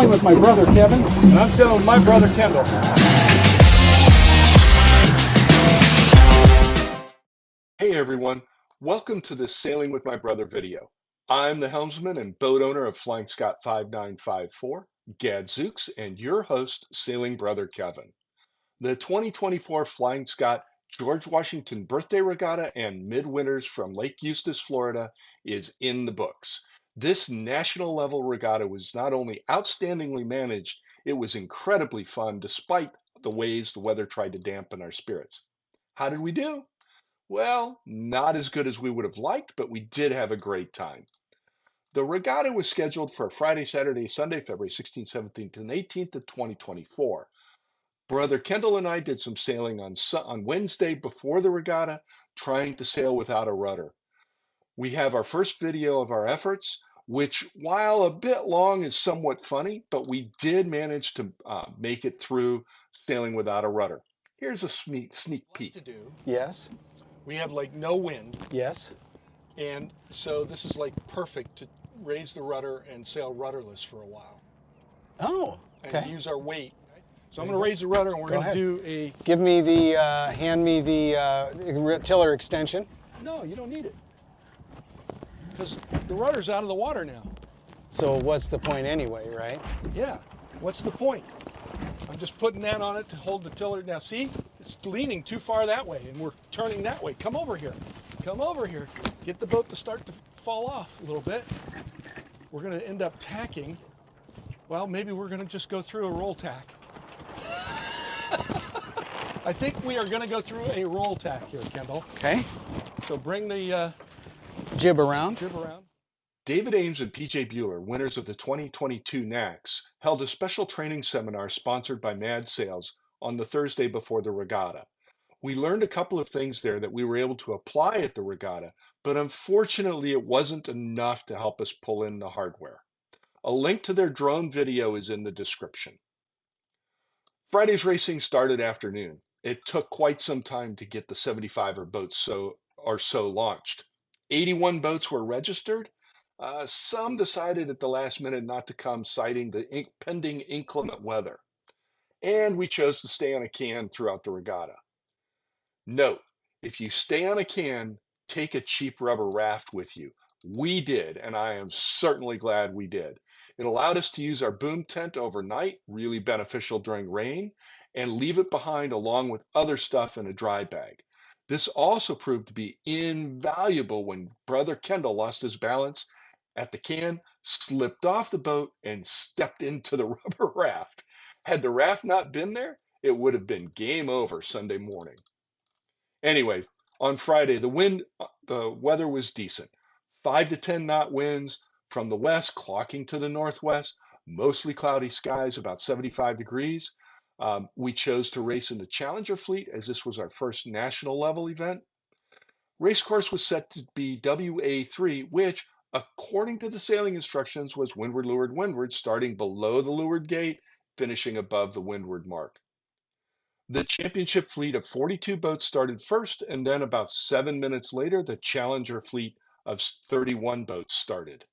sailing with my brother Kevin. And I'm sailing with my brother Kendall. Hey everyone, welcome to this Sailing with My Brother video. I'm the helmsman and boat owner of Flying Scot 5954, Gadzooks, and your host, Sailing Brother Kevin. The 2024 Flying Scot George Washington Birthday Regatta and Midwinters from Lake Eustis, Florida is in the books. This national level regatta was not only outstandingly managed, it was incredibly fun despite the ways the weather tried to dampen our spirits. How did we do? Well, not as good as we would have liked, but we did have a great time. The regatta was scheduled for Friday, Saturday, Sunday, February 16th, 17th, and 18th of 2024. Brother Kendall and I did some sailing on Wednesday before the regatta, trying to sail without a rudder. We have our first video of our efforts, which, while a bit long, is somewhat funny, but we did manage to make it through sailing without a rudder. Here's a sneak peek. Yes. We have like no wind, Yes. and so this is like perfect to raise the rudder and sail rudderless for a while Oh, and okay. use our weight. So I'm going to raise the rudder and we're Go going to ahead. do a. Give me hand me the tiller extension. No, you don't need it because the rudder's out of the water now. So what's the point anyway, right? Yeah. What's the point? I'm just putting that on it to hold the tiller. Now see, it's leaning too far that way and we're turning that way. Come over here. Come over here. Get the boat to start to fall off a little bit. We're going to end up tacking. Well, maybe we're going to just go through a roll tack. I think we are going to go through a roll tack here, Kendall. Okay. So bring the Jib around. jib around. David Ames and PJ Bueller, winners of the 2022 NACS, held a special training seminar sponsored by Mad Sails on the Thursday before the regatta. We learned a couple of things there that we were able to apply at the regatta, but unfortunately it wasn't enough to help us pull in the hardware. A link to their drone video is in the description. Friday's racing started afternoon. It took quite some time to get the 75er boats or so launched. 81 boats were registered. Some decided at the last minute not to come, citing the pending inclement weather. And we chose to stay on a can throughout the regatta. Note, if you stay on a can, take a cheap rubber raft with you. We did, and I am certainly glad we did. It allowed us to use our boom tent overnight, really beneficial during rain, and leave it behind along with other stuff in a dry bag. This also proved to be invaluable when Brother Kendall lost his balance at the can, slipped off the boat, and stepped into the rubber raft. Had the raft not been there, it would have been game over Sunday morning. Anyway, on Friday, the weather was decent. 5 to 10 knot winds from the west, clocking to the northwest, mostly cloudy skies, about 75 degrees. We chose to race in the Challenger fleet as this was our first national level event. Race course was set to be WA3, which, according to the sailing instructions, was windward, leeward, windward, starting below the leeward gate, finishing above the windward mark. The championship fleet of 42 boats started first, and then about 7 minutes later, the Challenger fleet of 31 boats started.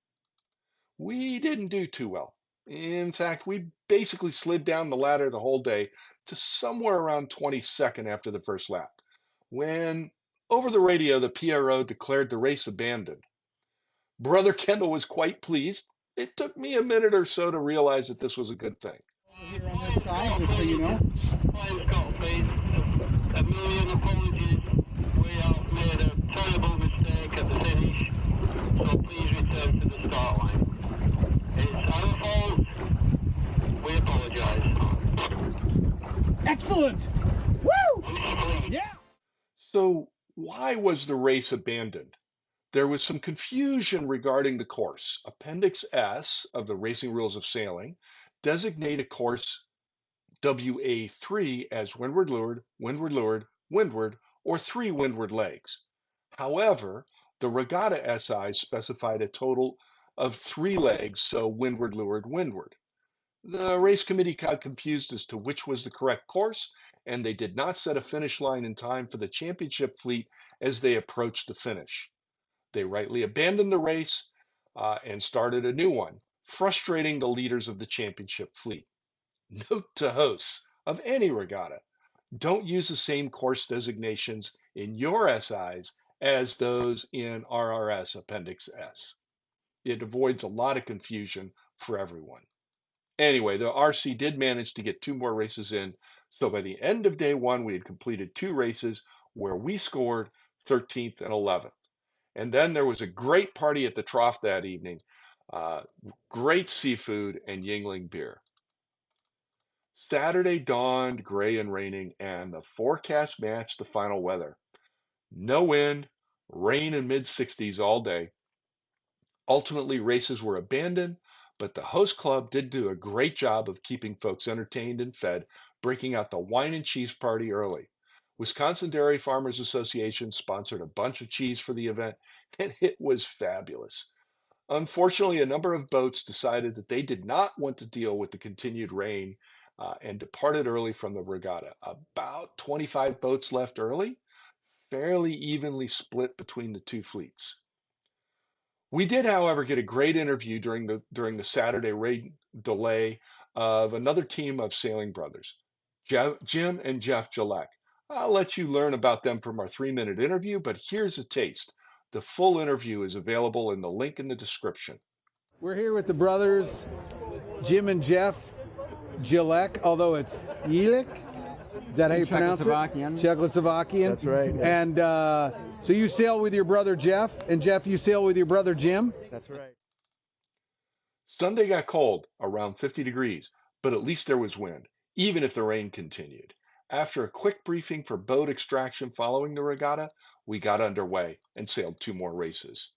We didn't do too well. In fact, we basically slid down the ladder the whole day to somewhere around 22nd after the first lap, when over the radio the PRO declared the race abandoned. Brother Kendall was quite pleased. It took me a minute or so to realize that this was a good thing. Here on this side, just so you know. Flying Scot, please. A million apologies. We have made a terrible mistake at the finish, so please return to the start line. It's our fault. We apologise. Excellent. Woo! Yeah. So, why was the race abandoned? There was some confusion regarding the course. Appendix S of the Racing Rules of Sailing designate a course WA3 as windward, leeward, windward, or 3 windward legs. However, the regatta SI specified a total of 3 legs, so windward, leeward, windward. The race committee got confused as to which was the correct course, and they did not set a finish line in time for the championship fleet as they approached the finish. They rightly abandoned the race and started a new one. frustrating the leaders of the championship fleet. Note to hosts of any regatta, don't use the same course designations in your SIs as those in RRS Appendix S. It avoids a lot of confusion for everyone. Anyway, the RC did manage to get 2 more races in, so by the end of day 1, we had completed 2 races where we scored 13th and 11th. And then there was a great party at the trough that evening, great seafood and Yingling beer. Saturday dawned gray and raining, and the forecast matched the final weather. No wind, rain in mid-60s all day. Ultimately, races were abandoned, but the host club did do a great job of keeping folks entertained and fed, breaking out the wine and cheese party early. Wisconsin Dairy Farmers Association sponsored a bunch of cheese for the event, and it was fabulous. Unfortunately, a number of boats decided that they did not want to deal with the continued rain and departed early from the regatta. About 25 boats left early, fairly evenly split between the 2 fleets. We did, however, get a great interview during the Saturday rain delay of another team of sailing brothers, Jim and Jeff Jalek. I'll let you learn about them from our 3-minute interview, but here's a taste. The full interview is available in the link in the description. We're here with the brothers, Jim and Jeff Jalek, although it's Jelek. Is that how you pronounce it? Czechoslovakian. That's right. Yeah. And so you sail with your brother Jeff, and Jeff, you sail with your brother Jim? That's right. Sunday got cold, around 50 degrees, but at least there was wind, even if the rain continued. After a quick briefing for boat extraction following the regatta, we got underway and sailed 2 more races.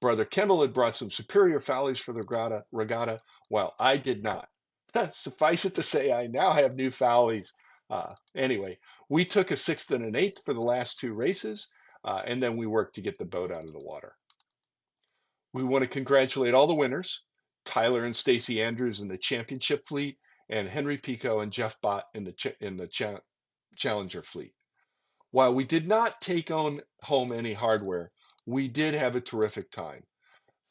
Brother Kendall had brought some superior follies for the regatta, while I did not. Suffice it to say, I now have new follies. Anyway, we took a 6th and an 8th for the last 2 races, and then we worked to get the boat out of the water. We want to congratulate all the winners, Tyler and Stacy Andrews in the championship fleet, and Henry Pico and Jeff Bott in the Challenger fleet. While we did not take home any hardware, we did have a terrific time.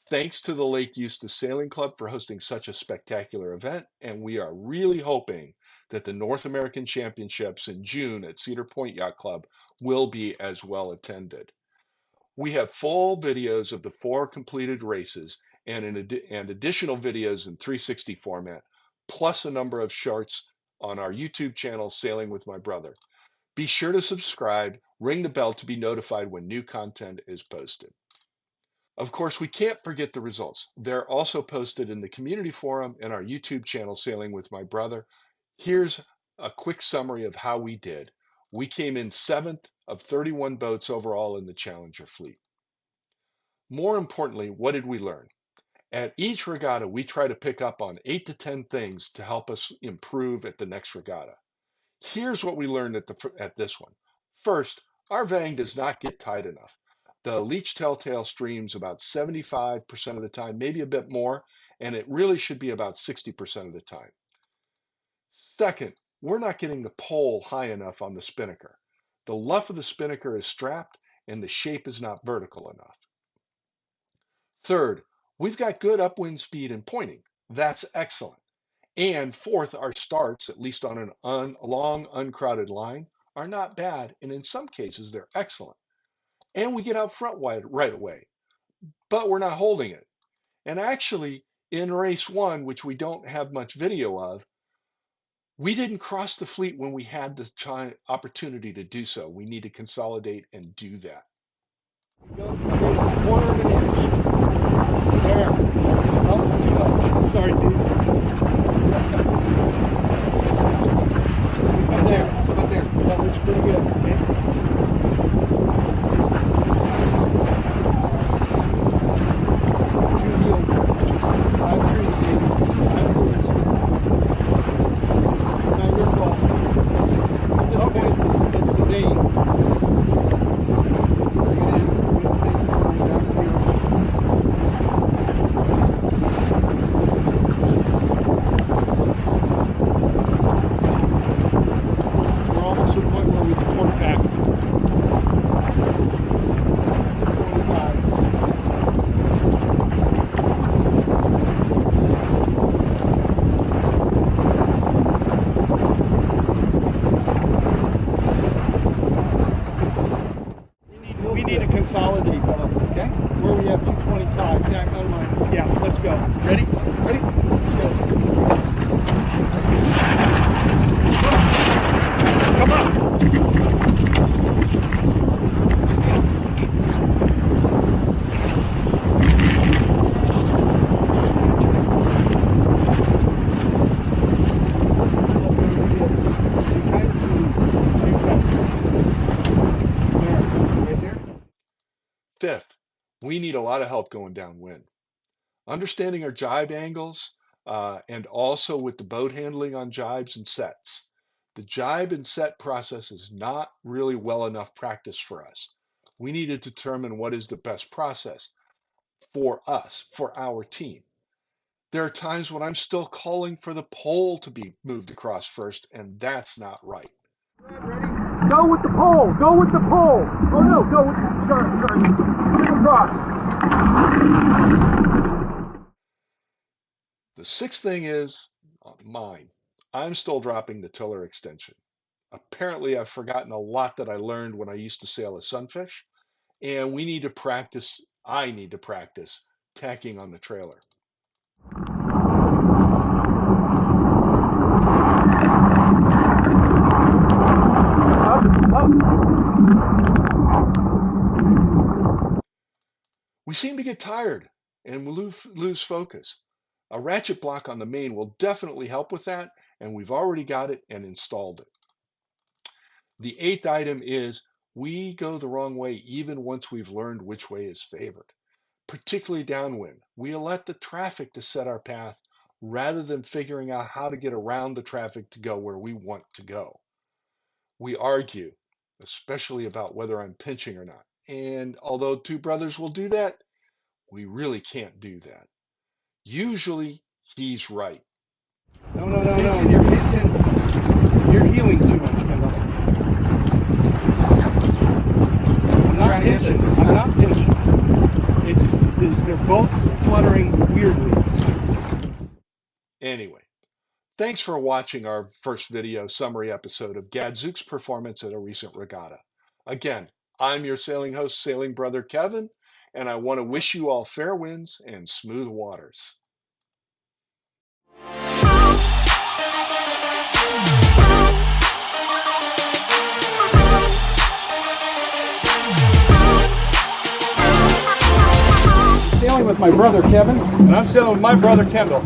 Thanks to the Lake Eustis Sailing Club for hosting such a spectacular event, and we are really hoping that the North American Championships in June at Cedar Point Yacht Club will be as well attended. We have full videos of the 4 completed races and additional videos in 360 format, plus a number of shorts on our YouTube channel, Sailing with My Brother. Be sure to subscribe, ring the bell to be notified when new content is posted. Of course, we can't forget the results. They're also posted in the community forum and our YouTube channel, Sailing with My Brother. Here's a quick summary of how we did. We came in 7th of 31 boats overall in the Challenger fleet. More importantly, what did we learn? At each regatta, we try to pick up on 8 to 10 things to help us improve at the next regatta. Here's what we learned at this one. First, our vang does not get tight enough. The leech telltale streams about 75% of the time, maybe a bit more, and it really should be about 60% of the time. Second, we're not getting the pole high enough on the spinnaker. The luff of the spinnaker is strapped and the shape is not vertical enough. Third, we've got good upwind speed and pointing. That's excellent. And fourth, our starts, at least on a long, uncrowded line, are not bad, and in some cases, they're excellent. And we get out front right away, but we're not holding it. And actually, in race 1, which we don't have much video of, we didn't cross the fleet when we had the opportunity to do so. We need to consolidate and do that. Go 1/4 of an inch. There. Oh, too much. Sorry, dude. Come there. That looks pretty good. Okay. have 225. Tack on mine. Yeah, let's go. Ready? Ready? Let's go. Come on. Fifth, we need a lot of help going downwind. Understanding our jibe angles and also with the boat handling on jibes and sets. The jibe and set process is not really well enough practice for us. We need to determine what is the best process for us, for our team. There are times when I'm still calling for the pole to be moved across first, and that's not right. Go with the pole. Go with the pole. Oh no, go with the sorry. Get across. The sixth thing is mine. I'm still dropping the tiller extension. Apparently, I've forgotten a lot that I learned when I used to sail a sunfish, and we need to practice. I need to practice tacking on the trailer. We seem to get tired and we lose focus. A ratchet block on the main will definitely help with that, and we've already got it and installed it. The eighth item is we go the wrong way even once we've learned which way is favored, particularly downwind. We elect the traffic to set our path rather than figuring out how to get around the traffic to go where we want to go. We argue, especially about whether I'm pinching or not. And although two brothers will do that, we really can't do that. Usually, he's right. No. You're pinching. You're healing too much, Kendall. I'm not pinching. They're both fluttering weirdly. Anyway, thanks for watching our first video summary episode of Gadzooks' performance at a recent regatta. Again, I'm your sailing host, Sailing Brother Kevin, and I want to wish you all fair winds and smooth waters. Sailing with my brother Kevin. And I'm sailing with my brother Kendall.